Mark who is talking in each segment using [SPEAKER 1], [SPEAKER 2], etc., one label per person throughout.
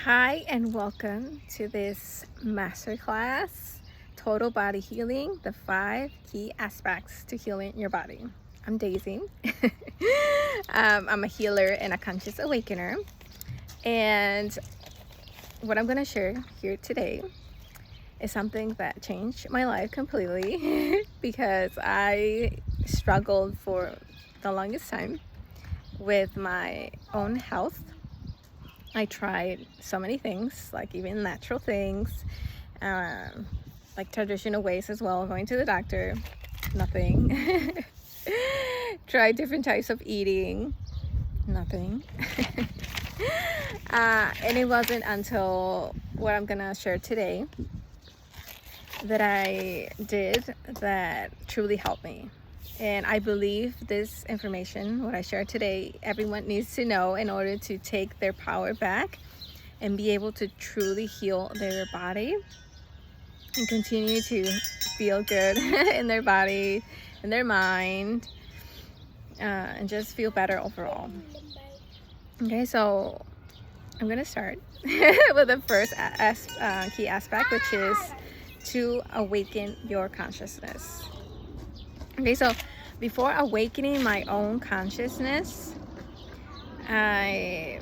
[SPEAKER 1] Hi, and welcome to this masterclass, Total Body Healing, the 5 key aspects to healing your body. I'm Daisy. I'm a healer and a conscious awakener. And what I'm going to share here today is something that changed my life completely because I struggled for the longest time with my own health. I tried so many things, like even natural things, like traditional ways as well, going to the doctor, nothing. Tried different types of eating, nothing. And it wasn't until what I'm gonna share today that I did that truly helped me. And I believe this information, what I share today, everyone needs to know in order to take their power back and be able to truly heal their body and continue to feel good in their body, in their mind, and just feel better overall. Okay, so I'm gonna start with the first key aspect, which is to awaken your consciousness. Okay, so before awakening my own consciousness, I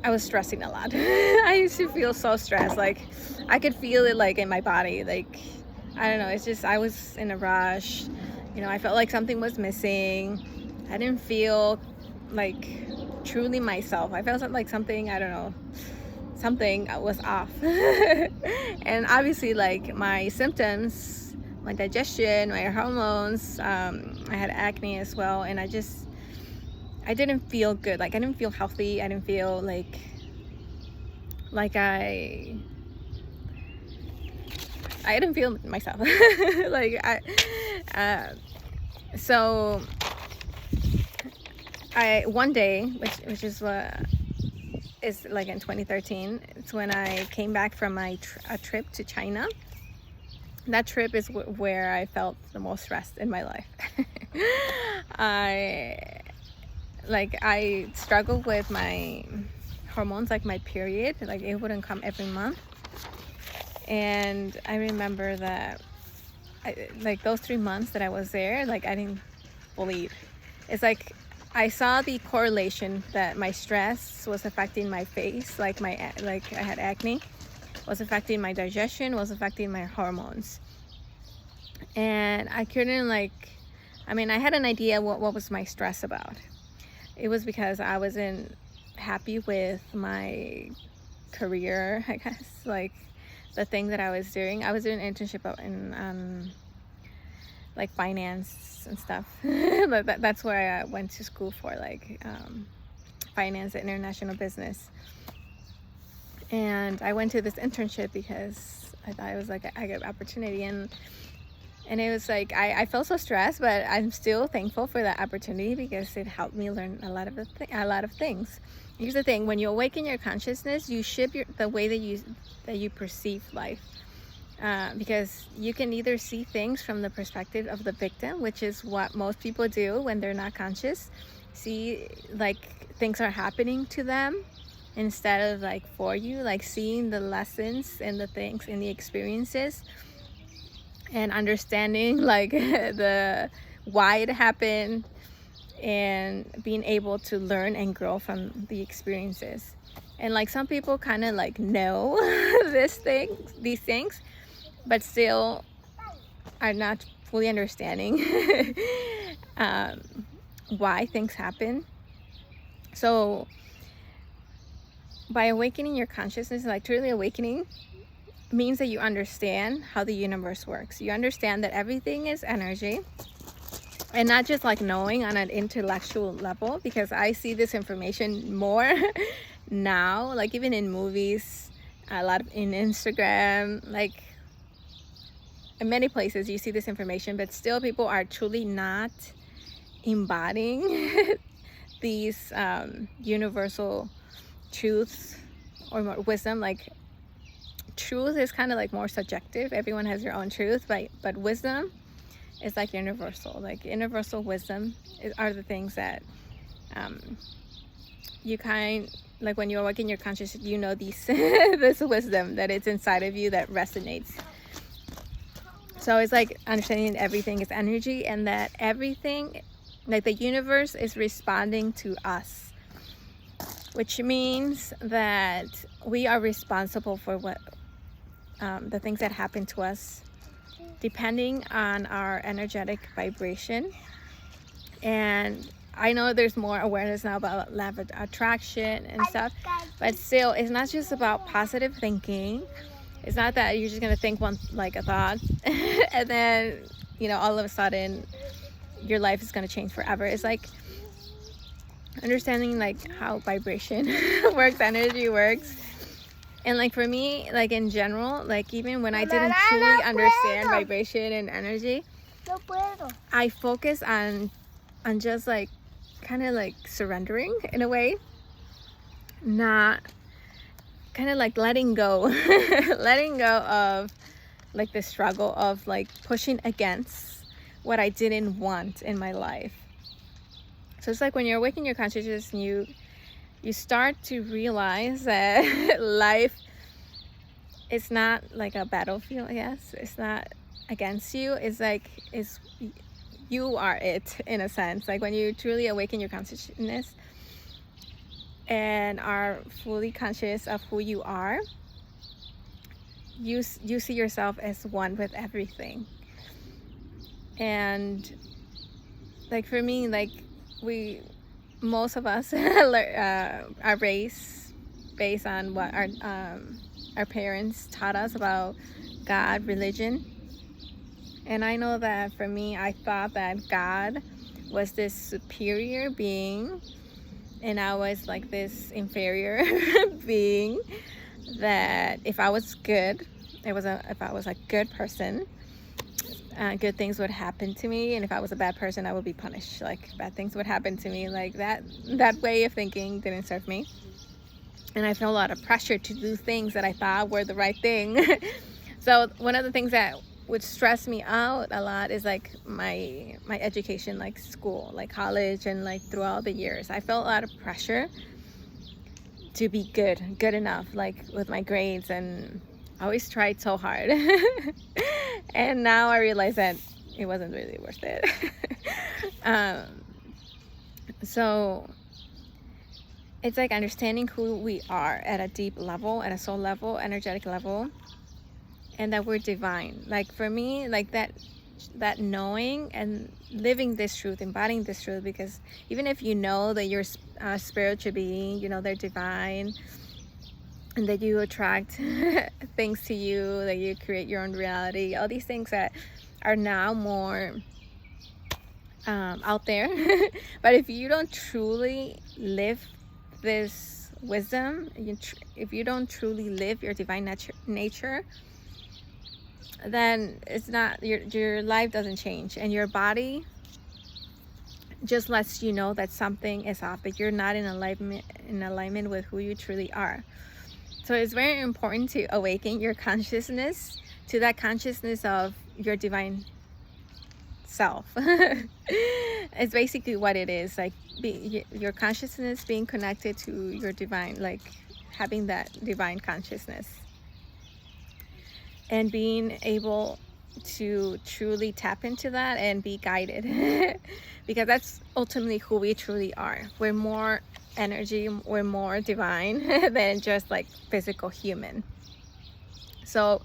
[SPEAKER 1] was stressing a lot. I used to feel so stressed. Like I could feel it like in my body. Like I don't know, it's just I was in a rush. I felt like something was missing. I didn't feel like truly myself. I felt like something, I don't know, something was off. And obviously like my symptoms, my digestion, my hormones, I had acne as well, and I didn't feel good. Like I didn't feel healthy. I didn't feel like I didn't feel myself. So I one day, which is what is like in 2013, it's when I came back from a trip to China. That trip is where I felt the most stressed in my life. I struggled with my hormones, like my period, like it wouldn't come every month. And I remember that like those 3 months that I was there, like I didn't bleed. It's like I saw the correlation that my stress was affecting my face, like I had acne, was affecting my digestion, was affecting my hormones. And I couldn't I had an idea what was my stress about. It was because I wasn't happy with my career, I guess, like the thing that I was doing. I was doing an internship in like finance and stuff. That's where I went to school for, like finance and international business. And I went to this internship because I thought it was like a good opportunity, and it was like I felt so stressed, but I'm still thankful for that opportunity because it helped me learn a lot of things. Here's the thing: when you awaken your consciousness, you shift the way that you perceive life, because you can either see things from the perspective of the victim, which is what most people do when they're not conscious. See, like things are happening to them instead of like for you, like seeing the lessons and the things and the experiences and understanding like the why it happened and being able to learn and grow from the experiences. And like some people kind of like know these things, but still are not fully understanding why things happen. So by awakening your consciousness, like truly awakening, means that you understand how the universe works. You understand that everything is energy, and not just like knowing on an intellectual level, because I see this information more now, like even in movies, a lot in Instagram, like in many places you see this information, but still people are truly not embodying these universal truths or more wisdom. Like truth is kind of like more subjective. Everyone has their own truth, but wisdom is like universal. Like universal wisdom are the things that you like when you awaken your consciousness, you know these this wisdom that it's inside of you that resonates. So it's like understanding everything is energy, and that everything, like the universe, is responding to us, which means that we are responsible for what the things that happen to us, depending on our energetic vibration. And I know there's more awareness now about law of attraction and stuff, but still, it's not just about positive thinking. It's not that you're just gonna think one, like a thought and then, you know, all of a sudden your life is gonna change forever. It's like understanding like how vibration works, energy works. And like for me, like in general, like even when I didn't truly understand vibration and energy, I focus on just like kind of like surrendering in a way, not kind of like letting go letting go of like the struggle of like pushing against what I didn't want in my life. So it's like when you're awakening your consciousness and you start to realize that life is not like a battlefield. Yes, it's not against you. It's like you are it, in a sense. Like when you truly awaken your consciousness and are fully conscious of who you are, you see yourself as one with everything. And like for me, like most of us are raised based on what our parents taught us about God, religion. And I know that for me, I thought that God was this superior being and I was like this inferior being, that if I was good, if I was a good person, good things would happen to me, and if I was a bad person, I would be punished. Like bad things would happen to me. Like that way of thinking didn't serve me, and I felt a lot of pressure to do things that I thought were the right thing. So one of the things that would stress me out a lot is like my education, like school, like college, and like throughout the years I felt a lot of pressure to be good enough, like with my grades, and I always tried so hard. And now I realize that it wasn't really worth it. So it's like understanding who we are at a deep level, at a soul level, energetic level, and that we're divine. Like for me, like that knowing and living this truth, embodying this truth, because even if you know that you're a spiritual being, you know they're divine, and that you attract things to you, that you create your own reality, all these things that are now more out there. But if you don't truly live this wisdom, if you don't truly live your divine nature, then it's not, your life doesn't change, and your body just lets you know that something is off, that you're not in alignment with who you truly are. So it's very important to awaken your consciousness to that consciousness of your divine self. It's basically what it is, like your consciousness being connected to your divine, like having that divine consciousness and being able to truly tap into that and be guided. Because that's ultimately who we truly are. We're more energy, we're more divine than just like physical human. So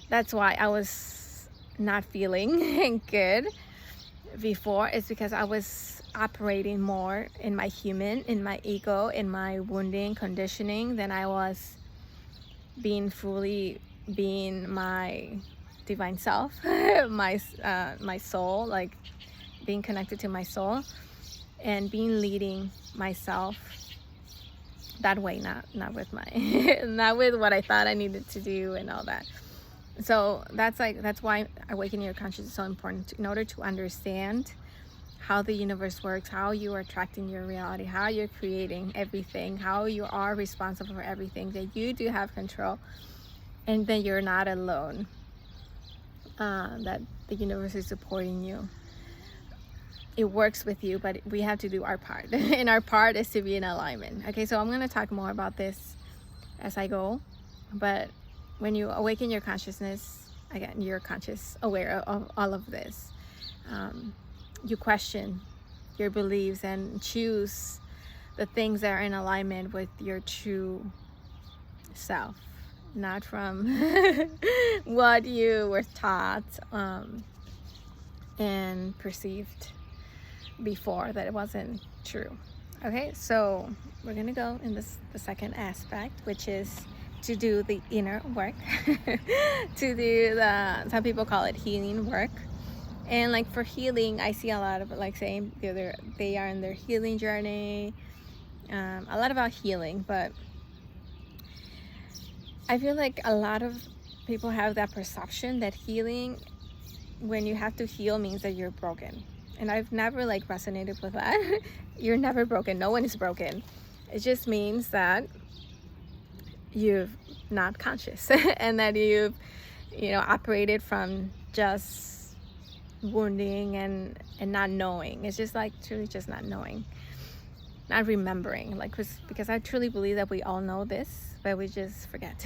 [SPEAKER 1] that's why I was not feeling good before. It's because I was operating more in my human, in my ego, in my wounding, conditioning, than I was being my divine self, my soul, like being connected to my soul and leading myself that way, not with not with what I thought I needed to do and all that. So that's why awakening your consciousness is so important, in order to understand how the universe works, how you are attracting your reality, how you're creating everything, how you are responsible for everything, that you do have control, and that you're not alone, that the universe is supporting you. it works with you, but we have to do our part. And our part is to be in alignment. Okay, so I'm going to talk more about this as I go. But when you awaken your consciousness, again, you're conscious, aware of all of this. You question your beliefs and choose the things that are in alignment with your true self, not from what you were taught and perceived before that it wasn't true. Okay, so we're gonna go in the second aspect, which is to do the inner work. To do some people call it healing work. And like for healing, I see a lot of like saying they are in their healing journey, a lot about healing. But I feel like a lot of people have that perception that healing, when you have to heal, means that you're broken. And I've never like resonated with that. You're never broken. No one is broken. It just means that you're not conscious and that you've, operated from just wounding and not knowing. It's just like truly just not knowing, not remembering. Like, because I truly believe that we all know this, but we just forget.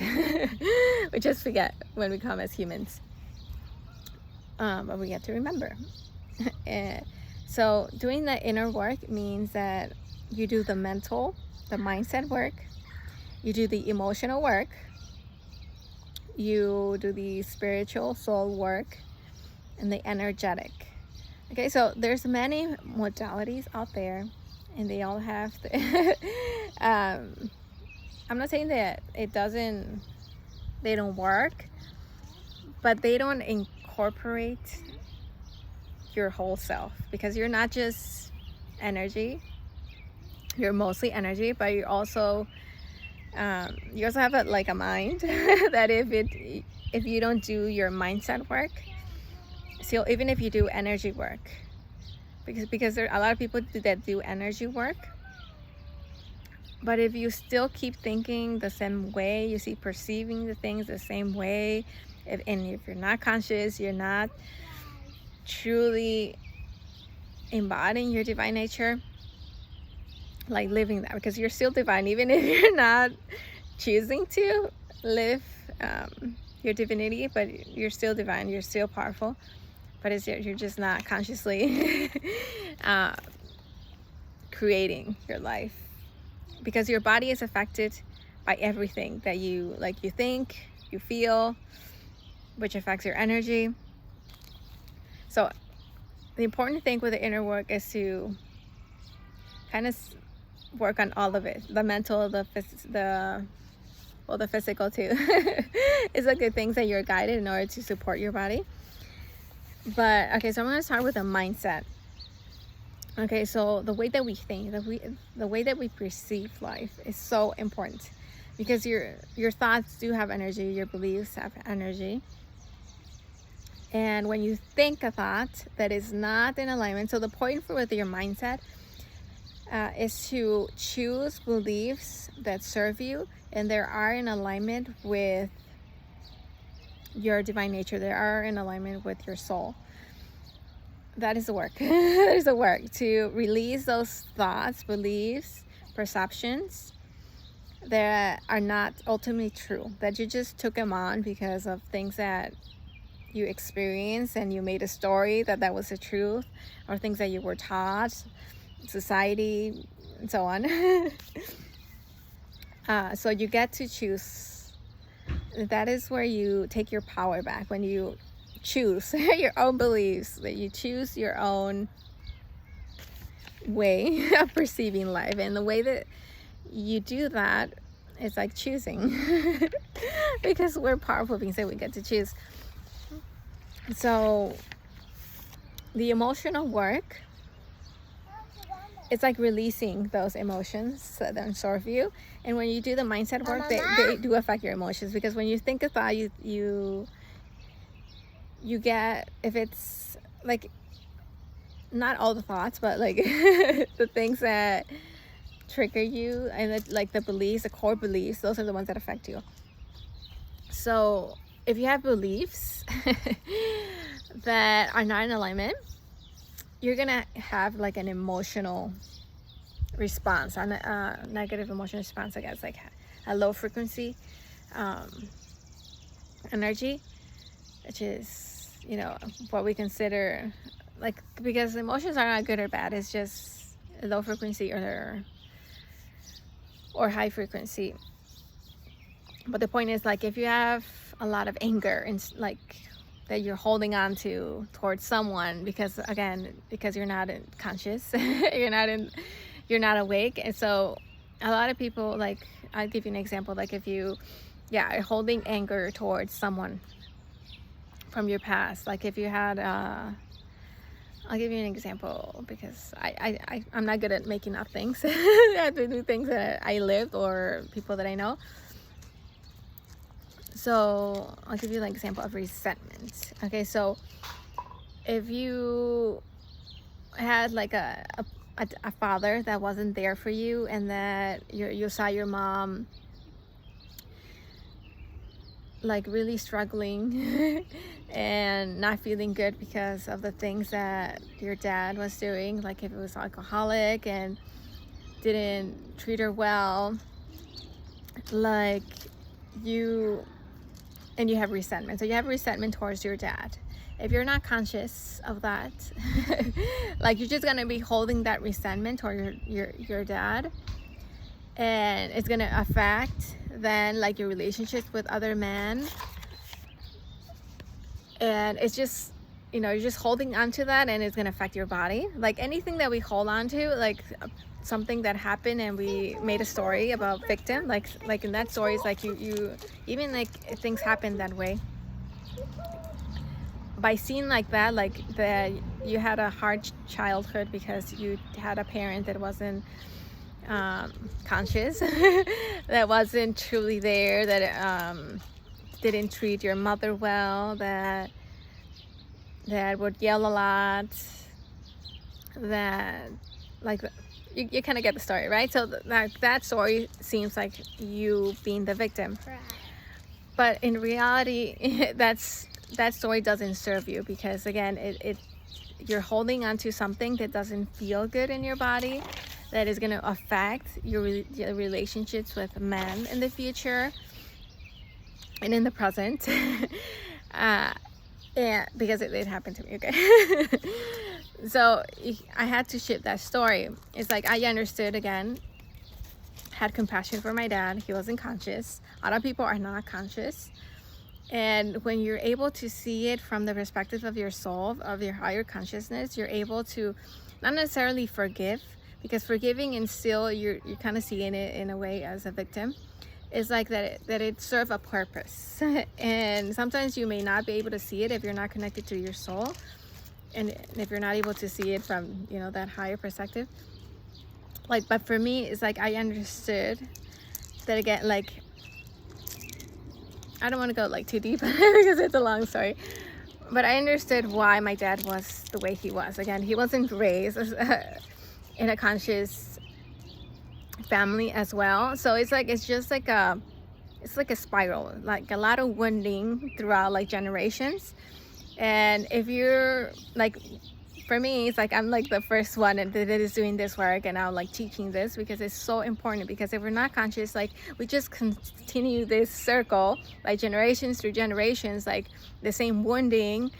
[SPEAKER 1] We just forget when we come as humans. But we get to remember. So doing the inner work means that you do the mental, the mindset work, you do the emotional work, you do the spiritual soul work, and the energetic. Okay, so there's many modalities out there, and they all have I'm not saying that they don't work, but they don't incorporate your whole self, because you're not just energy. You're mostly energy, but you also have a mind that if you don't do your mindset work, so even if you do energy work, because there are a lot of people that do energy work, but if you still keep thinking the same way, you see perceiving the things the same way, if you're not conscious, you're not truly embodying your divine nature, like living that, because you're still divine, even if you're not choosing to live your divinity, but you're still divine, you're still powerful, but you're just not consciously creating your life, because your body is affected by everything that you think, you feel, which affects your energy. So the important thing with the inner work is to kind of work on all of it, the mental, the physical too. It's like the things that you're guided in order to support your body. But okay, so I'm going to start with the mindset. Okay, so the way that we think, the way that we perceive life is so important, because your thoughts do have energy, your beliefs have energy. And when you think a thought that is not in alignment, so the point with your mindset is to choose beliefs that serve you and they are in alignment with your divine nature, they are in alignment with your soul. That is the work. That is the work, to release those thoughts, beliefs, perceptions that are not ultimately true, that you just took them on because of things that you experienced and you made a story that was the truth, or things that you were taught, society, and so on. So you get to choose. That is where you take your power back, when you choose your own beliefs, that you choose your own way of perceiving life. And the way that you do that is like choosing, because we're powerful beings that we get to choose. So the emotional work, it's like releasing those emotions that don't serve you. And when you do the mindset work, they do affect your emotions, because when you think a thought, you get, if it's like not all the thoughts, but like the things that trigger you, and like the beliefs, the core beliefs, those are the ones that affect you. So if you have beliefs that are not in alignment, you're gonna have like an emotional response, a negative emotional response, I guess, like a low frequency energy, which is, you know, what we consider like, because emotions are not good or bad, it's just low frequency or high frequency. But the point is, like, if you have a lot of anger and like that you're holding on to towards someone, because you're not conscious, you're not awake. And so a lot of people, like, I'll give you an example, like if you are holding anger towards someone from your past, like if you had I'll give you an example, because I'm not good at making up things. I have to do things that I lived or people that I know. So I'll give you an example of resentment. Okay, so if you had like a father that wasn't there for you, and that you saw your mom like really struggling and not feeling good because of the things that your dad was doing, like if it was alcoholic and didn't treat her well, like you have resentment. So you have resentment towards your dad. If you're not conscious of that, like you're just gonna be holding that resentment toward your dad, and it's gonna affect then like your relationships with other men. And it's just, you know, you're just holding on to that, and it's gonna affect your body. Like anything that we hold on to, like something that happened and we made a story about victim, like in that story, it's like you even like things happen that way, by seeing like that, like that you had a hard childhood because you had a parent that wasn't conscious, that wasn't truly there, that didn't treat your mother well, that would yell a lot, that like you kind of get the story, right? So that story seems like you being the victim, but in reality that story doesn't serve you, because again you're holding on to something that doesn't feel good in your body, that is going to affect your relationships with men in the future and in the present. Yeah, because it happened to me, okay? So I had to shift that story. It's like I understood, again, had compassion for my dad. He wasn't conscious. Other people are not conscious. And when you're able to see it from the perspective of your soul, of your higher consciousness, you're able to not necessarily forgive, because forgiving and still you're kind of seeing it in a way as a victim. It's like that it serves a purpose. And sometimes you may not be able to see it if you're not connected to your soul, and if you're not able to see it from, you know, that higher perspective. Like, but for me, it's like I understood that, again, like I don't want to go like too deep because it's a long story, but I understood why my dad was the way he was. Again, he wasn't raised in a conscious family as well. So it's just like a spiral, like a lot of wounding throughout like generations. And if you're like, for me, it's like I'm like the first one that is doing this work, and I'm like teaching this because it's so important. Because if we're not conscious, like we just continue this circle, like generations through generations, like the same wounding,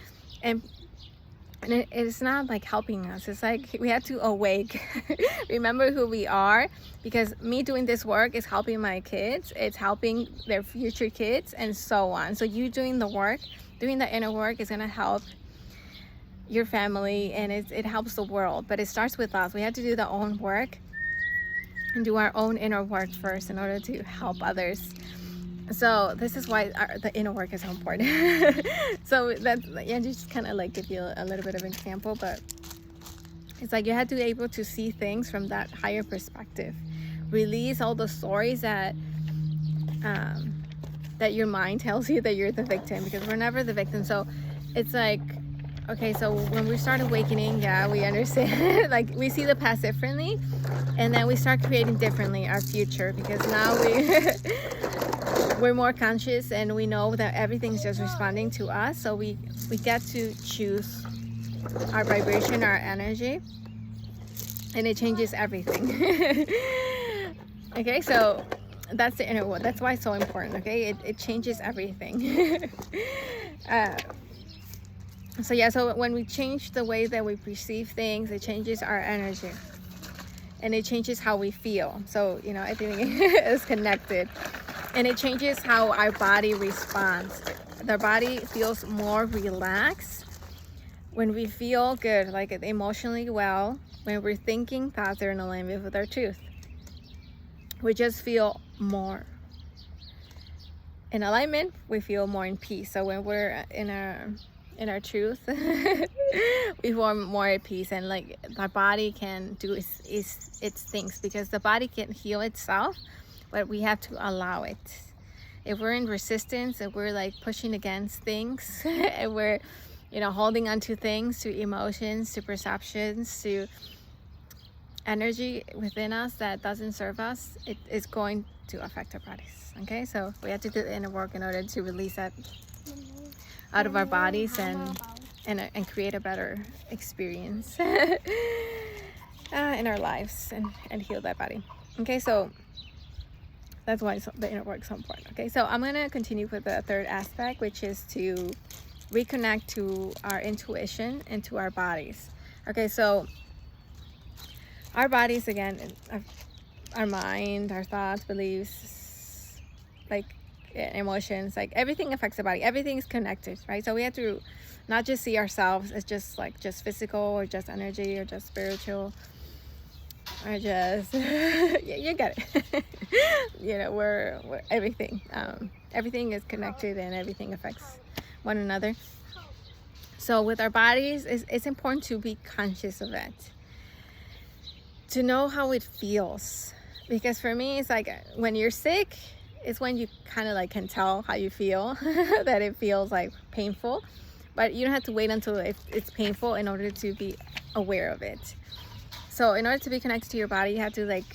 [SPEAKER 1] and it's not like helping us. It's like we have to awake, remember who we are, because me doing this work is helping my kids, it's helping their future kids, and so on. So you doing the work, doing the inner work, is going to help your family, and it helps the world. But it starts with us. We have to do the own work and do our own inner work first in order to help others. So this is why the inner work is so important. So that's, yeah, just kind of like give you a little bit of an example, but it's like you have to be able to see things from that higher perspective, release all the stories that that your mind tells you that you're the victim, because we're never the victim. So it's like, okay, so when we start awakening, yeah, we understand, like we see the past differently, and then we start creating differently our future, because now we're more conscious, and we know that everything's just responding to us. So we get to choose our vibration, our energy, and it changes everything. Okay, so that's the inner world. That's why it's so important. Okay, it changes everything. So yeah, so when we change the way that we perceive things, it changes our energy, and it changes how we feel. So everything is connected, and it changes how our body responds. The body feels more relaxed when we feel good, like emotionally well, when we're thinking thoughts that are in alignment with our truth. We just feel more in alignment. We feel more in peace. So when we're in our truth, we feel more at peace, and like our body can do its things, because the body can heal itself, but we have to allow it. If we're in resistance, if we're like pushing against things, and we're holding on to things, to emotions, to perceptions, to energy within us that doesn't serve us, it is going to affect our bodies. Okay, so we have to do the inner work in order to release that out of our bodies and create a better experience in our lives, and heal that body. Okay, so that's why the inner work is so important. Okay, so I'm gonna continue with the third aspect, which is to reconnect to our intuition and to our bodies. Okay, so our bodies, again, our mind, our thoughts, beliefs, like emotions, like everything affects the body. Everything is connected, right? So we have to not just see ourselves as just physical, or just energy, or just spiritual, or just you get it. We're everything. Everything is connected, and everything affects one another. So with our bodies, it's important to be conscious of it, to know how it feels. Because for me, it's like when you're sick, it's when you kind of like can tell how you feel, that it feels like painful, but you don't have to wait until it's painful in order to be aware of it. So in order to be connected to your body, you have to like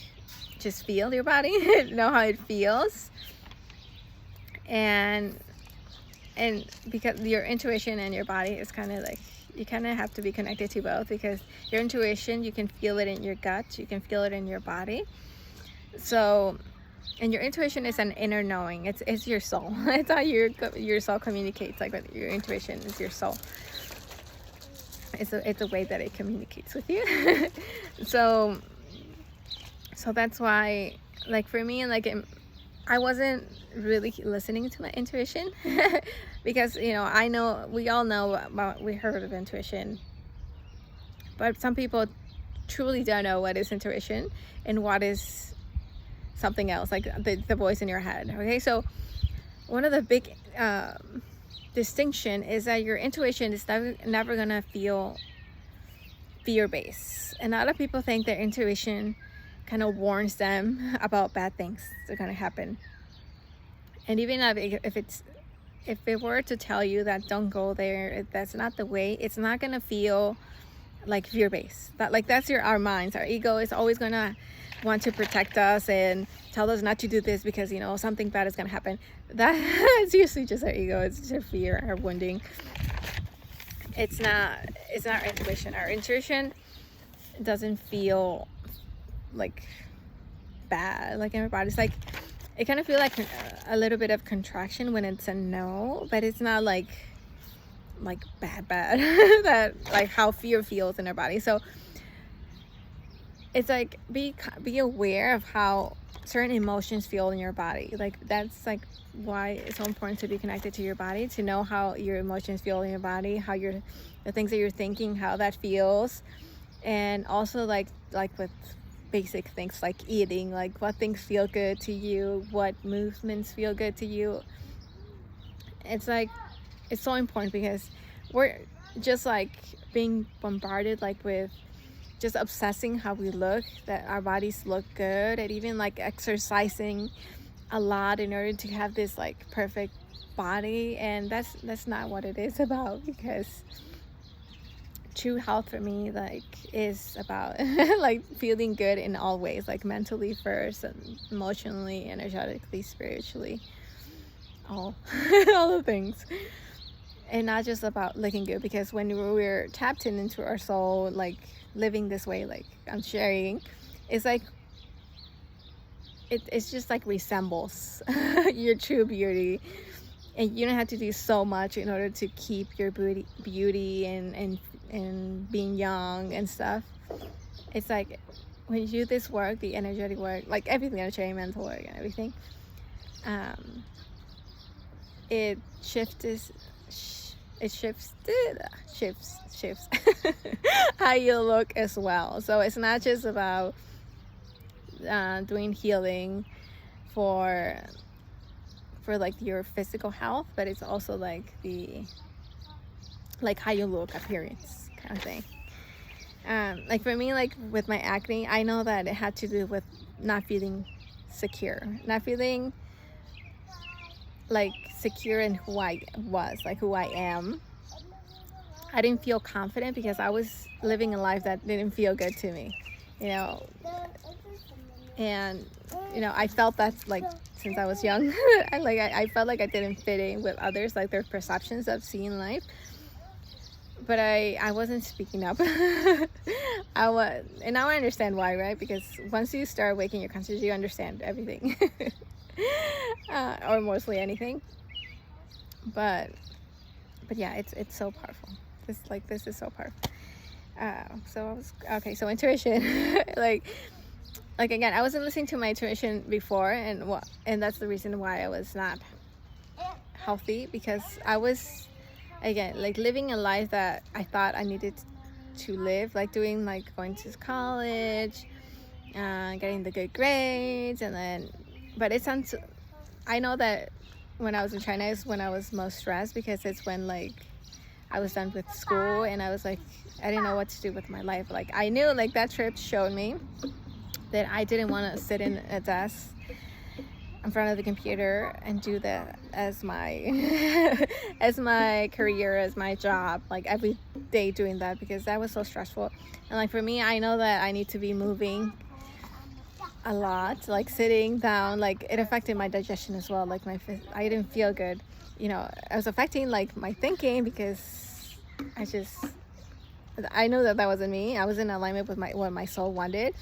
[SPEAKER 1] just feel your body, know how it feels, and because your intuition and your body is kind of like, you kind of have to be connected to both, because your intuition, you can feel it in your gut, you can feel it in your body. So, and your intuition is an inner knowing. It's your soul. It's how your soul communicates. Like your intuition is your soul. It's a way that it communicates with you. So that's why, like for me, like I wasn't really listening to my intuition because I know, we all know about, we heard of intuition, but some people truly don't know what is intuition and what is something else, like the voice in your head. Okay, so one of the big distinction is that your intuition is never gonna feel fear-based, and a lot of people think their intuition kind of warns them about bad things that are gonna happen. And even if it were to tell you that don't go there, that's not the way, it's not gonna feel like fear-based. That's our minds. Our ego is always gonna want to protect us and tell us not to do this because something bad is gonna happen. That's usually just our ego. It's just our fear, our wounding. It's not our intuition. Our intuition doesn't feel like bad, like everybody's like, it kind of feel like a little bit of contraction when it's a no, but it's not like bad that like how fear feels in our body. So it's like be aware of how certain emotions feel in your body. Like that's like why it's so important to be connected to your body, to know how your emotions feel in your body, how the things that you're thinking, how that feels. And also like with basic things like eating, like what things feel good to you, what movements feel good to you. It's like, it's so important because we're just like being bombarded like with just obsessing how we look, that our bodies look good, and even like exercising a lot in order to have this like perfect body. And that's not what it is about, because true health for me like is about like feeling good in all ways, like mentally first, and emotionally, energetically, spiritually, all the things. and not just about looking good, because when we're tapped into our soul, like living this way, like I'm sharing, it's like it's just like resembles your true beauty, and you don't have to do so much in order to keep your beauty and being young and stuff. It's like when you do this work, the energetic work, like everything, energetic, mental work, and everything, it shifts how you look as well. So it's not just about doing healing for like your physical health, but it's also like how you look, appearance kind of thing. Like for me, like with my acne, I know that it had to do with not feeling secure, not feeling like secure in who I was, like who I am. I didn't feel confident because I was living a life that didn't feel good to me, you know. And I felt that like since I was young. I felt like I didn't fit in with others, like their perceptions of seeing life. But I wasn't speaking up. And now I understand why, right? Because once you start waking your consciousness, you understand everything. Or mostly anything. But yeah, it's so powerful. This is so powerful. So intuition. like again, I wasn't listening to my intuition before, and that's the reason why I was not healthy, because I was, again, like living a life that I thought I needed to live, like doing, like going to college, getting the good grades, and then, but I know that when I was in China is when I was most stressed, because it's when like I was done with school and I was like, I didn't know what to do with my life. Like I knew, like that trip showed me that I didn't want to sit in a desk in front of the computer and do that as my as my career, as my job, like every day doing that, because that was so stressful. And like for me, I know that I need to be moving a lot, like sitting down, like it affected my digestion as well. Like I didn't feel good, it was affecting like my thinking, because I know that wasn't me. I was in alignment with what my soul wanted.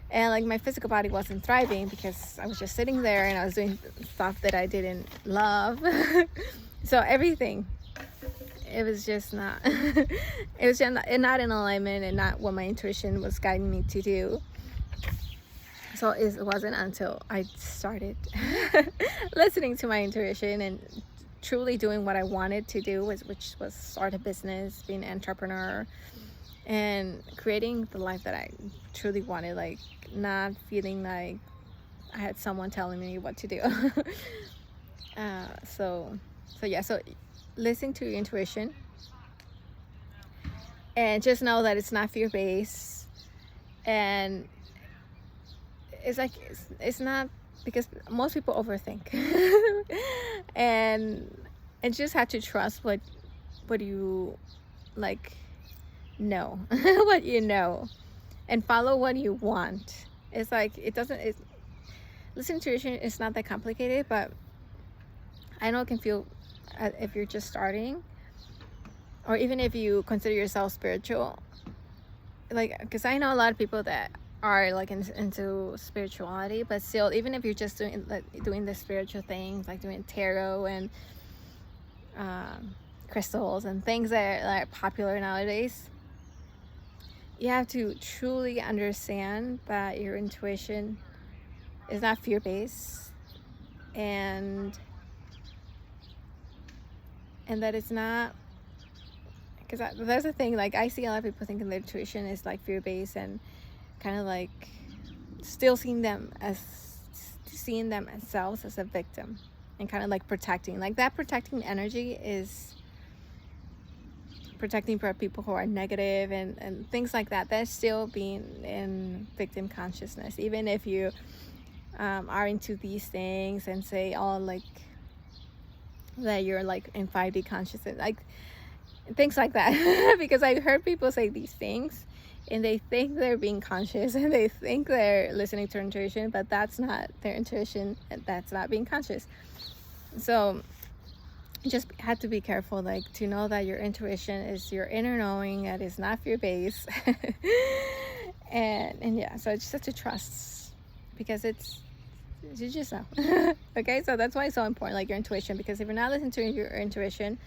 [SPEAKER 1] And like my physical body wasn't thriving because I was just sitting there and I was doing stuff that I didn't love. So everything, it was just not it was just not in alignment and not what my intuition was guiding me to do. So it wasn't until I started listening to my intuition and truly doing what I wanted to do, which was start a business, being an entrepreneur, and creating the life that I truly wanted, like not feeling like I had someone telling me what to do. So listen to your intuition, and just know that it's not fear-based, and it's not, because most people overthink. and just have to trust what you like know. What you know, and follow what you want. It's like listen to intuition is not that complicated, but I know it can feel, if you're just starting, or even if you consider yourself spiritual, like, because I know a lot of people that are like into spirituality, but still, even if you're just doing the spiritual things, like doing tarot and crystals and things that are like popular nowadays, you have to truly understand that your intuition is not fear-based, and that it's not, because that's the thing, like I see a lot of people thinking their intuition is like fear-based, and kind of like still seeing themselves as a victim, and kind of like protecting, like that protecting energy is protecting for people who are negative and things like that. That's still being in victim consciousness, even if you are into these things and say, oh, like that you're like in 5D consciousness, like things like that. Because I heard people say these things and they think they're being conscious and they think they're listening to their intuition, but that's not their intuition, and that's not being conscious. So you just had to be careful, like to know that your intuition is your inner knowing, that is not fear based. And yeah, so I just have to trust, because you just know. Okay, so that's why it's so important, like your intuition, because if you're not listening to your intuition,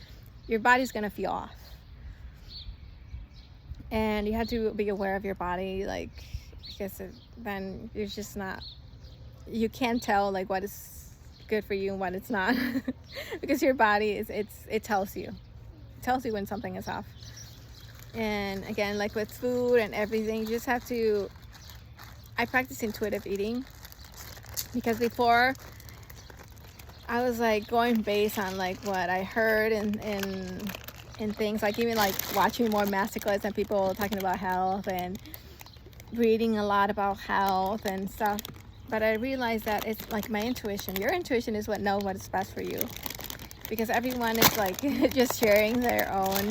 [SPEAKER 1] your body's gonna feel off, and you have to be aware of your body, like, because then you're just not, you can't tell like what is good for you and what it's not. Because your body it tells you, when something is off. And again, like with food and everything, you just have to, I practice intuitive eating, because before I was like going based on like what I heard and things, like even like watching more Masterclass and people talking about health and reading a lot about health and stuff. But I realized that it's like my intuition. Your intuition is what knows what is best for you, because everyone is like just sharing their own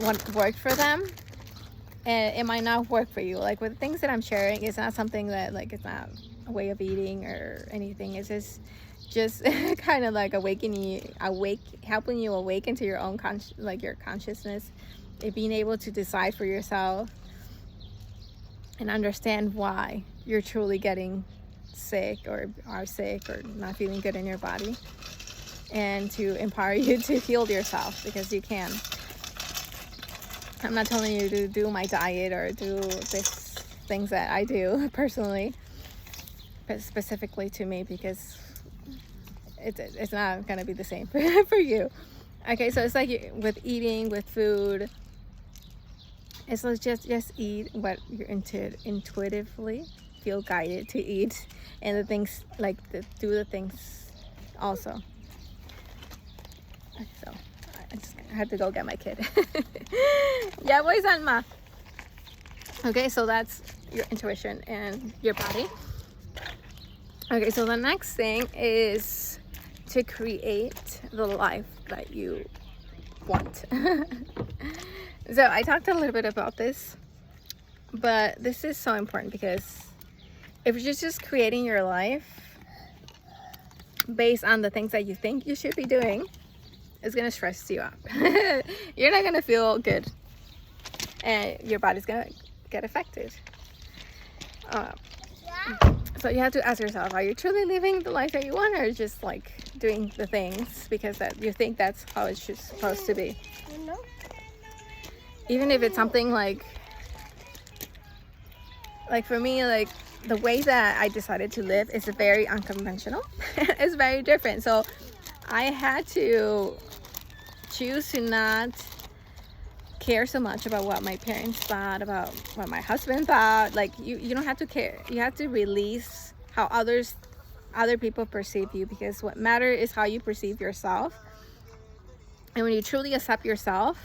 [SPEAKER 1] what worked for them, and it might not work for you. Like with things that I'm sharing, it's not something that, like, it's not a way of eating or anything. It's just kind of like helping you awaken to your own your consciousness, and being able to decide for yourself and understand why you're truly getting sick or are sick or not feeling good in your body, and to empower you to heal yourself, because you can. I'm not telling you to do my diet or do these things that I do personally, but specifically to me, because it's not going to be the same for you. Okay, so it's like with eating, with food, it's like just eat what you're intuitively feel guided to eat, and the things like do the things also. So I had to go get my kid. Ya voy, Salma. Okay, so that's your intuition and your body. Okay, so the next thing is to create the life that you want. So I talked a little bit about this, but this is so important, because if you're just creating your life based on the things that you think you should be doing, it's gonna stress you out. You're not gonna feel good, and your body's gonna get affected. So you have to ask yourself, are you truly living the life that you want, or just like doing the things because that you think that's how it's supposed to be? Even if it's something like for me, like the way that I decided to live is very unconventional. It's very different. So I had to choose to not care so much about what my parents thought, about what my husband thought. Like you don't have to care. You have to release how other people perceive you, because what matters is how you perceive yourself. And when you truly accept yourself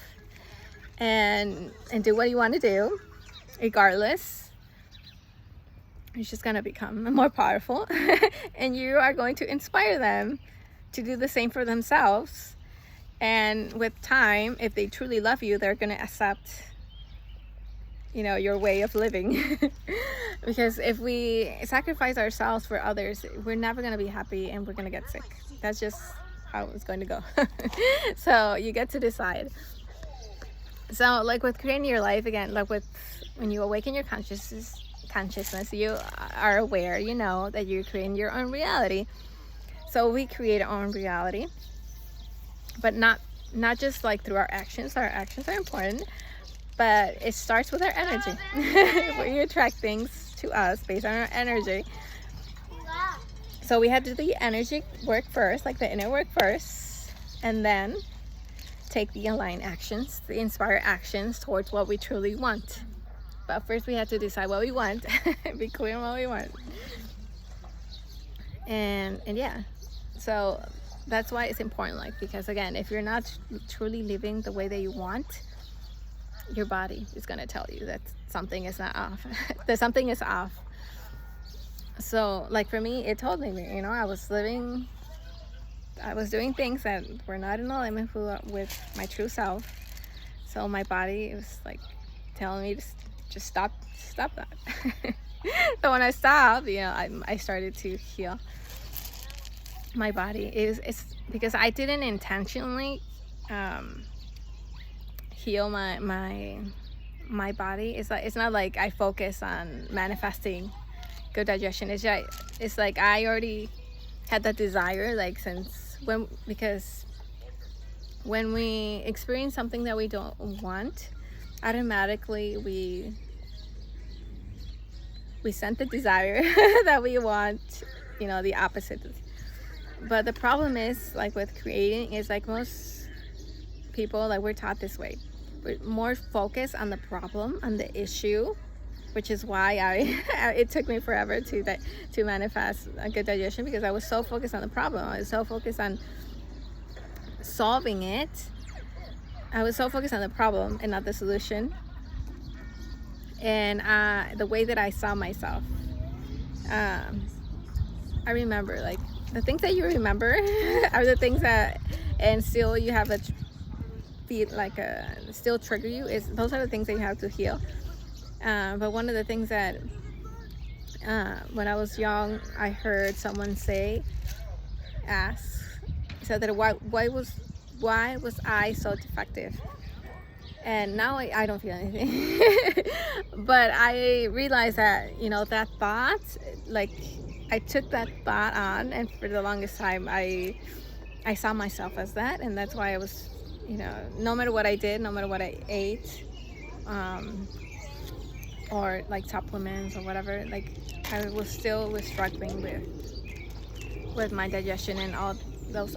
[SPEAKER 1] and do what you want to do, regardless, it's just gonna become more powerful. And you are going to inspire them to do the same for themselves. And with time, if they truly love you, they're gonna accept, your way of living. Because if we sacrifice ourselves for others, we're never gonna be happy, and we're gonna get sick. That's just how it's going to go. So you get to decide. So like with creating your life, again, like when you awaken your consciousness, you are aware, that you're creating your own reality. So we create our own reality, but not just like through our actions. Our actions are important, but it starts with our energy. We attract things to us based on our energy. So we had to do the energy work first, like the inner work first, and then take the aligned actions, the inspired actions towards what we truly want. But first we have to decide what we want. Be clear on what we want. And yeah, so that's why it's important, because again, if you're not truly living the way that you want, your body is going to tell you that something is not off. That something is off. So for me, it told me, I was doing things that were not in alignment with my true self. So my body was telling me to just stop that. So when I stopped, I started to heal. my body is, it's because I didn't intentionally heal my body. It's like, it's not like I focus on manifesting good digestion. It's like I already had that desire, like, since when, because when we experience something that we don't want, automatically we send the desire that we want, you know, the opposite. But the problem is, like, with creating, is like most people, like, we're taught this way. We're more focused on the problem, on the issue, which is why it took me forever to manifest a good digestion, because I was so focused on the problem. I was so focused on solving it. I was so focused on the problem and not the solution. And the way that I saw myself, I remember, like, the things that you remember are the things that, and still you have a feel like still trigger you, is those are the things that you have to heal. But one of the things that when I was young, I heard someone said that why was I so defective? And now I don't feel anything. But I realized that, you know, that thought, like, I took that thought on, and for the longest time I saw myself as that. And that's why I was, you know, no matter what I did, no matter what I ate, or like supplements or whatever, like, I was struggling with my digestion and all those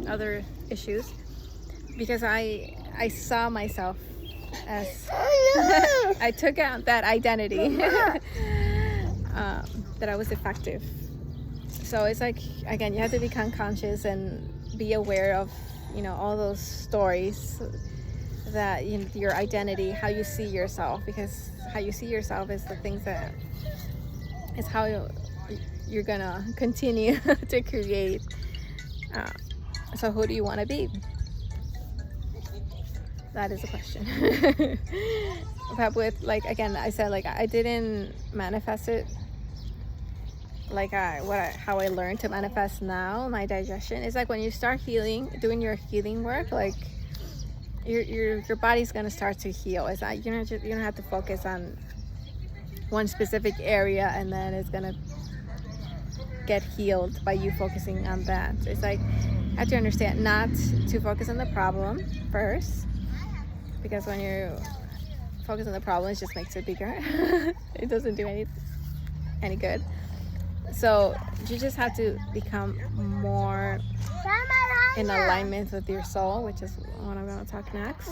[SPEAKER 1] other issues, because I saw myself as I took out that identity that I was defective. So it's like, again, you have to become conscious and be aware of, you know, all those stories that, you know, your identity, how you see yourself, because how you see yourself is the things that is how you're gonna continue to create. So who do you want to be? That is a question. But with, like, again, I said, like, I didn't manifest it like how I learned to manifest now my digestion. It's like when you start doing your healing work, like, your body's gonna start to heal. It's not, you don't have to focus on one specific area and then it's gonna get healed by you focusing on that. It's like, you have to understand not to focus on the problem first, because when you focus on the problem, it just makes it bigger. It doesn't do any good. So you just have to become more in alignment with your soul, which is what I'm going to talk next,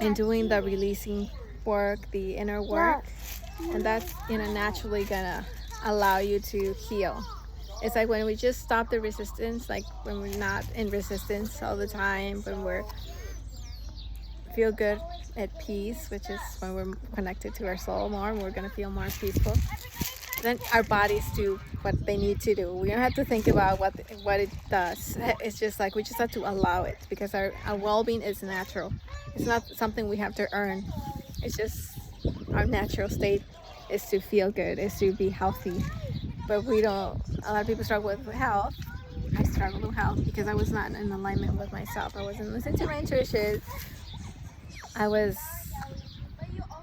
[SPEAKER 1] and doing the releasing work, the inner work, and that's, you know, naturally gonna allow you to heal. It's like when we just stop the resistance, like when we're not in resistance all the time, when we're feel good at peace, which is when we're connected to our soul more, and we're gonna feel more peaceful. Then our bodies do what they need to do. We don't have to think about what it does. It's just like, we just have to allow it, because our well-being is natural. It's not something we have to earn. It's just our natural state is to feel good, is to be healthy. But we don't, a lot of people struggle with health. I struggled with health because I was not in alignment with myself. I wasn't listening to my intuition. I was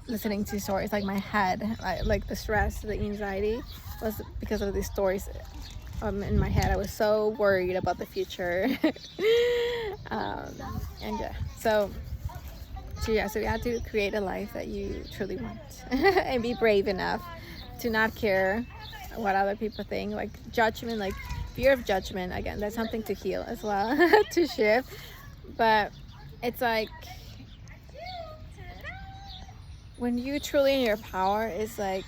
[SPEAKER 1] listening to stories, like my head, like the stress, the anxiety was because of these stories in my head. I was so worried about the future. And yeah, so you have to create a life that you truly want and be brave enough to not care what other people think, like judgment, like fear of judgment. Again, that's something to heal as well, to shift. But it's like, when you truly in your power, it's like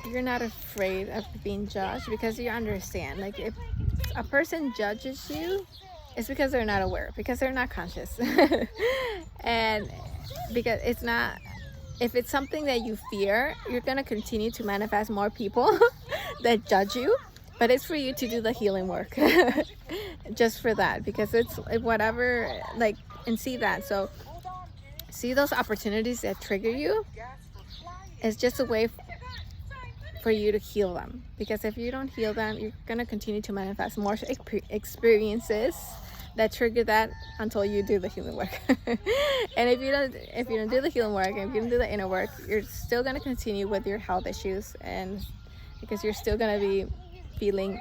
[SPEAKER 1] you're not afraid of being judged, because you understand, like, if a person judges you, it's because they're not aware, because they're not conscious. And because it's not, if it's something that you fear, you're gonna continue to manifest more people that judge you. But it's for you to do the healing work. Just for that, because it's whatever, like, and see that. So see those opportunities that trigger you, it's just a way for you to heal them. Because if you don't heal them, you're gonna continue to manifest more experiences that trigger that until you do the healing work. And if you don't do the healing work, and if you don't do the inner work, you're still gonna continue with your health issues, and because you're still gonna be feeling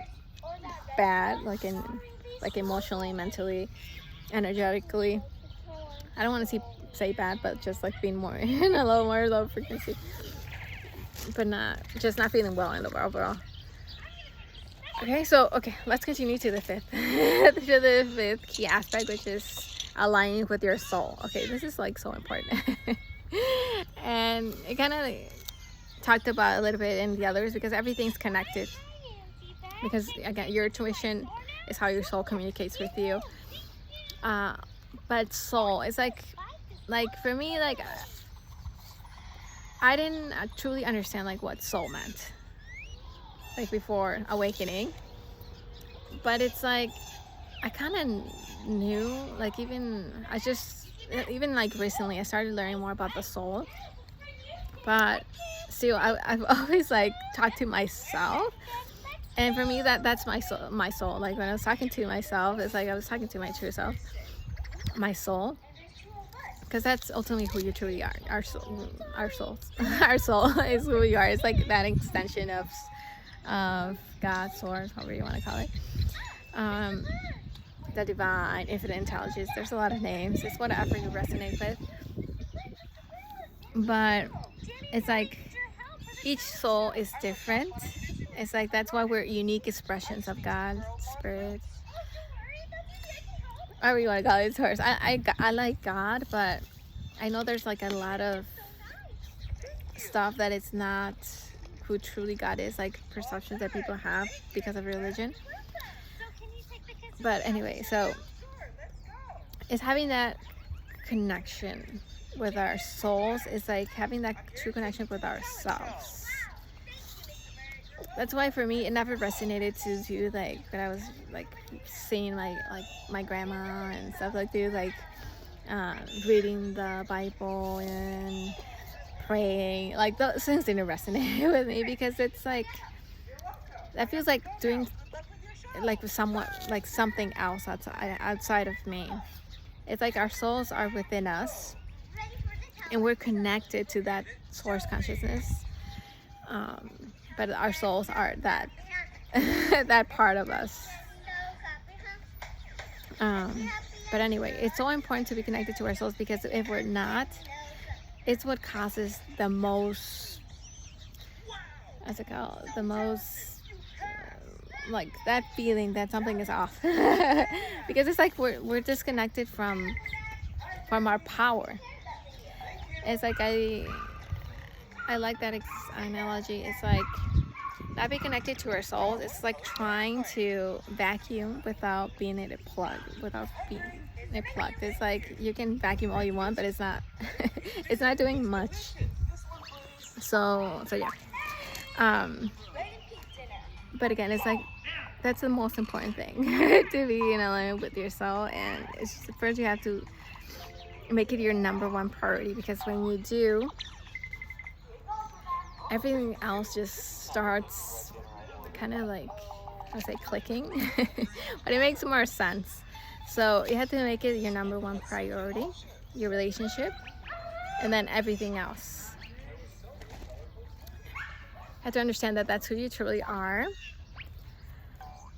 [SPEAKER 1] bad, like emotionally, mentally, energetically. I don't want to say bad, but just like being more in a low frequency, but not feeling well in the overall. Okay, so let's continue to the fifth key aspect, which is aligning with your soul. Okay, this is like so important. And it kind of talked about a little bit in the others, because everything's connected. Because again, your intuition is how your soul communicates with you. But soul is like for me, like I didn't truly understand like what soul meant, like before awakening. But it's like I kind of knew, like even like recently I started learning more about the soul. But still, I've always like talked to myself, and for me that's my soul. Like when I was talking to myself, it's like I was talking to my true self, my soul, because that's ultimately who you truly are. Our soul is who we are. It's like that extension of God, source, however you want to call it, the divine, infinite intelligence. There's a lot of names. It's whatever you resonate with. But it's like each soul is different. It's like that's why we're unique expressions of God, spirit, whatever you want to call it, source. I like God, but I know there's like a lot of stuff that it's not who truly God is, like perceptions that people have because of religion. But anyway, so it's having that connection with our souls. Is like having that true connection with ourselves. That's why for me it never resonated to do like when I was like seeing like my grandma and stuff, like do like reading the Bible and praying. Like those things didn't resonate with me, because it's like that feels like doing like somewhat like something else outside of me. It's like our souls are within us, and we're connected to that source consciousness. But our souls are that that part of us. But anyway, it's so important to be connected to our souls, because if we're not, it's what causes the most, what's it called? The most, like that feeling that something is off. Because it's like we're disconnected from our power. It's like I like that analogy. It's like not being connected to our souls. It's like trying to vacuum without being in a plug, It's like you can vacuum all you want, but it's not it's not doing much. So yeah. But again, it's like that's the most important thing to be in alignment with your soul. And it's just, first you have to make it your number one priority, because when you do, everything else just starts kind of like, I say clicking, but it makes more sense. So you have to make it your number one priority, your relationship, and then everything else. You have to understand that that's who you truly are,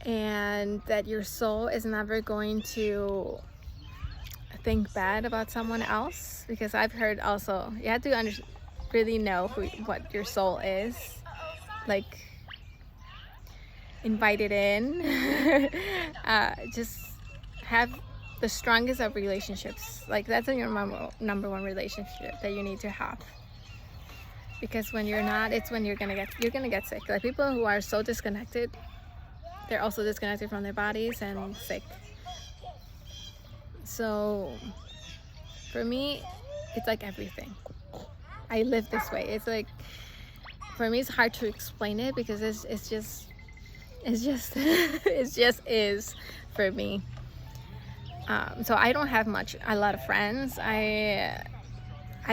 [SPEAKER 1] and that your soul is never going to think bad about someone else. Because I've heard also, you have to really know what your soul is, like invite it in. Just have the strongest of relationships. Like that's your number one relationship that you need to have. Because when you're not, it's when you're gonna get sick. Like people who are so disconnected, they're also disconnected from their bodies and sick. So for me, it's like everything. I live this way. It's like, for me, it's hard to explain it, because it's just it just is for me. So I don't have a lot of friends. I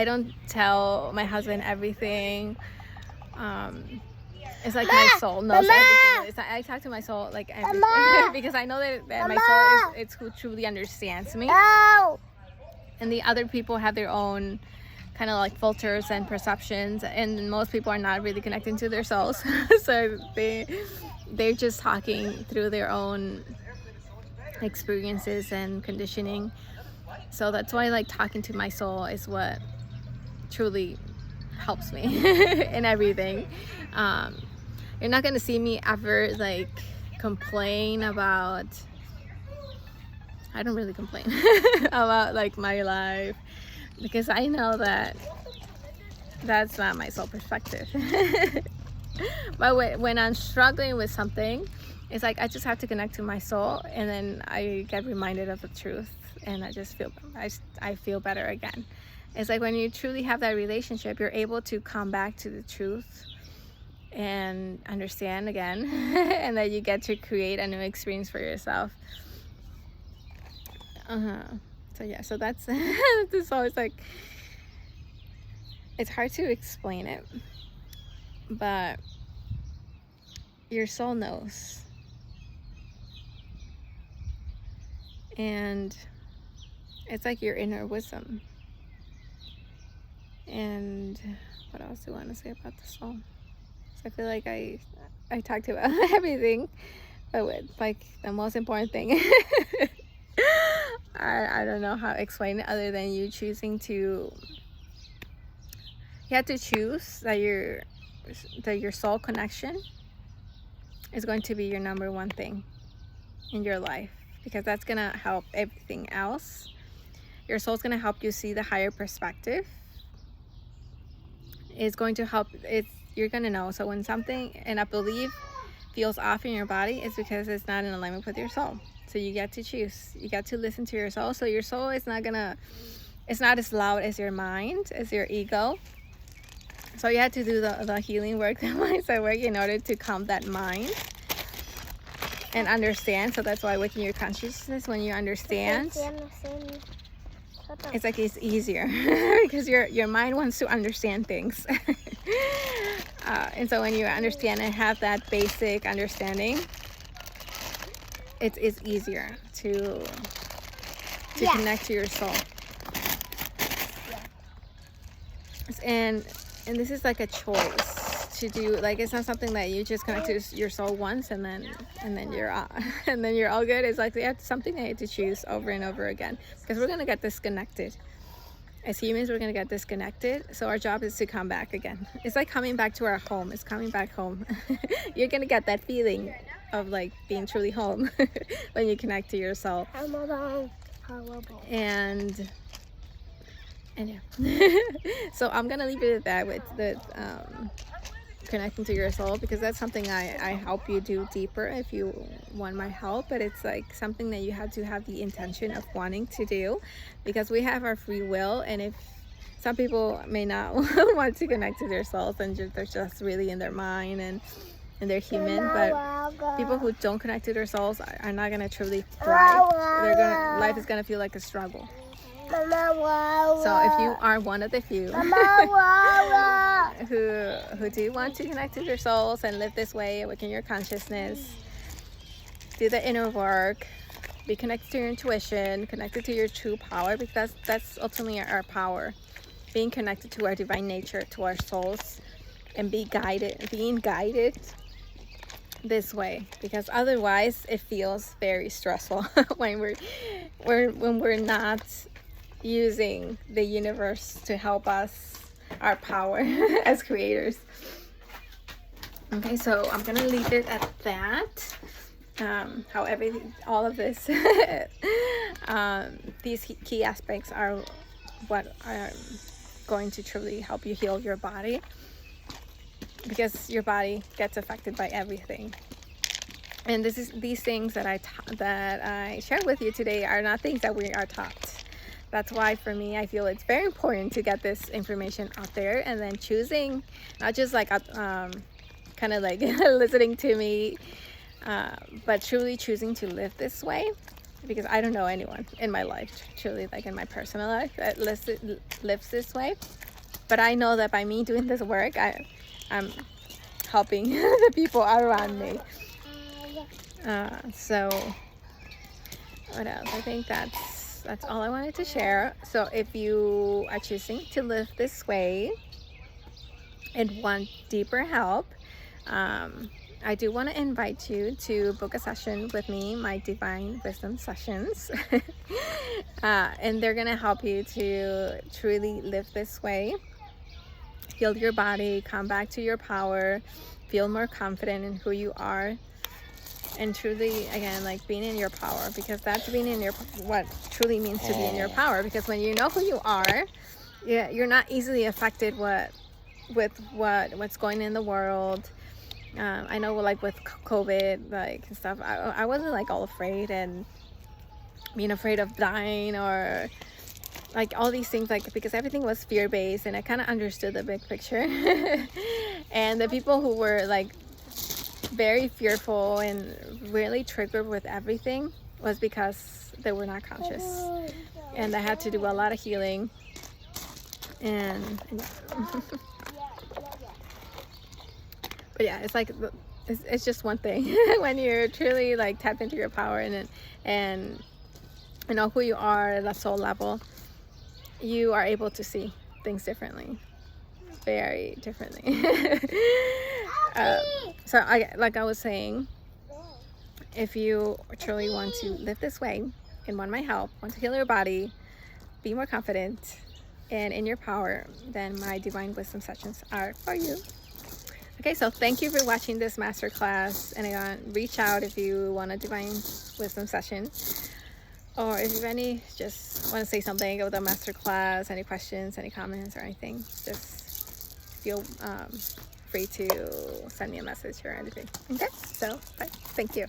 [SPEAKER 1] don't tell my husband everything. It's like my soul knows everything. It's like I talk to my soul like everything because I know that my soul is who truly understands me. And the other people have their own kind of like filters and perceptions, and most people are not really connecting to their souls. So they're just talking through their own experiences and conditioning. So that's why like talking to my soul is what truly helps me in everything. You're not gonna see me ever like complain about, I don't really complain about like my life, because I know that that's not my soul perspective. But when I'm struggling with something, it's like I just have to connect to my soul, and then I get reminded of the truth, and I just feel I feel better again. It's like when you truly have that relationship, you're able to come back to the truth and understand again, and that you get to create a new experience for yourself. So yeah, so that's it's always like, it's hard to explain it, but your soul knows. And it's like your inner wisdom. And what else do I want to say about the soul? So I feel like I talked about everything, but with like the most important thing, I don't know how to explain it other than you choosing to, you have to choose that your soul connection is going to be your number one thing in your life, because that's gonna help everything else. Your soul's gonna help you see the higher perspective. It's going to help, you're gonna know. So when something and a belief feels off in your body, it's because it's not in alignment with your soul. So you get to choose, you get to listen to your soul. So your soul is not it's not as loud as your mind, as your ego. So you have to do the healing work, the mindset work, in order to calm that mind and understand. So that's why waking your consciousness, when you understand, it's like it's easier because your mind wants to understand things. And so when you understand and have that basic understanding, it's easier to connect to your soul. And this is like a choice to do. Like, it's not something that you just connect to your soul once and then you're and then you're all good. It's like something that you have to choose over and over again, because we're gonna get disconnected. As humans, we're gonna get disconnected. So our job is to come back again. It's like coming back to our home. It's coming back home. You're gonna get that feeling of like being truly home when you connect to your soul. And yeah. So I'm gonna leave it at that with the connecting to your soul, because that's something I help you do deeper if you want my help. But it's like something that you have to have the intention of wanting to do, because we have our free will. And if some people may not want to connect to their souls, and they're just really in their mind and they're human, but people who don't connect to their souls are not gonna truly thrive. Life is gonna feel like a struggle. So if you are one of the few who do want to connect to their souls and live this way, awaken your consciousness, do the inner work, be connected to your intuition, connected to your true power, because that's ultimately our power, being connected to our divine nature, to our souls, and being guided this way, because otherwise it feels very stressful when we're not using the universe to help us, our power as creators. Okay, so I'm gonna leave it at that. How all of this these key aspects are what are going to truly help you heal your body, because your body gets affected by everything. And these things that I shared with you today are not things that we are taught. That's why for me, I feel it's very important to get this information out there, and then choosing, not just like kind of like listening to me, but truly choosing to live this way, because I don't know anyone in my life, truly, like in my personal life, that lives this way. But I know that by me doing this work, I'm helping the people around me. So what else? I think that's all I wanted to share. So if you are choosing to live this way and want deeper help, I do want to invite you to book a session with me, my Divine Wisdom Sessions. And they're going to help you to truly live this way, heal your body, come back to your power, feel more confident in who you are, and truly, again, like being in your power, because that's being in your, what truly means to be in your power. Because when you know who you are, you're not easily affected with what's going in the world. I know, like with COVID, like and stuff, I wasn't like all afraid and being afraid of dying or like all these things, like because everything was fear-based, and I kind of understood the big picture. And the people who were like very fearful and really triggered with everything was because they were not conscious, and I had to do a lot of healing. And but yeah, it's like it's just one thing. When you're truly like tap into your power and you know who you are at a soul level, you are able to see things differently, very differently. So like I was saying, if you truly want to live this way and want my help, want to heal your body, be more confident and in your power, then my Divine Wisdom Sessions are for you. Okay, so thank you for watching this masterclass, and again, reach out if you want a Divine Wisdom session, or if you have any, just want to say something about the masterclass, any questions, any comments or anything, just feel free to send me a message or anything. Okay, so bye. Thank you.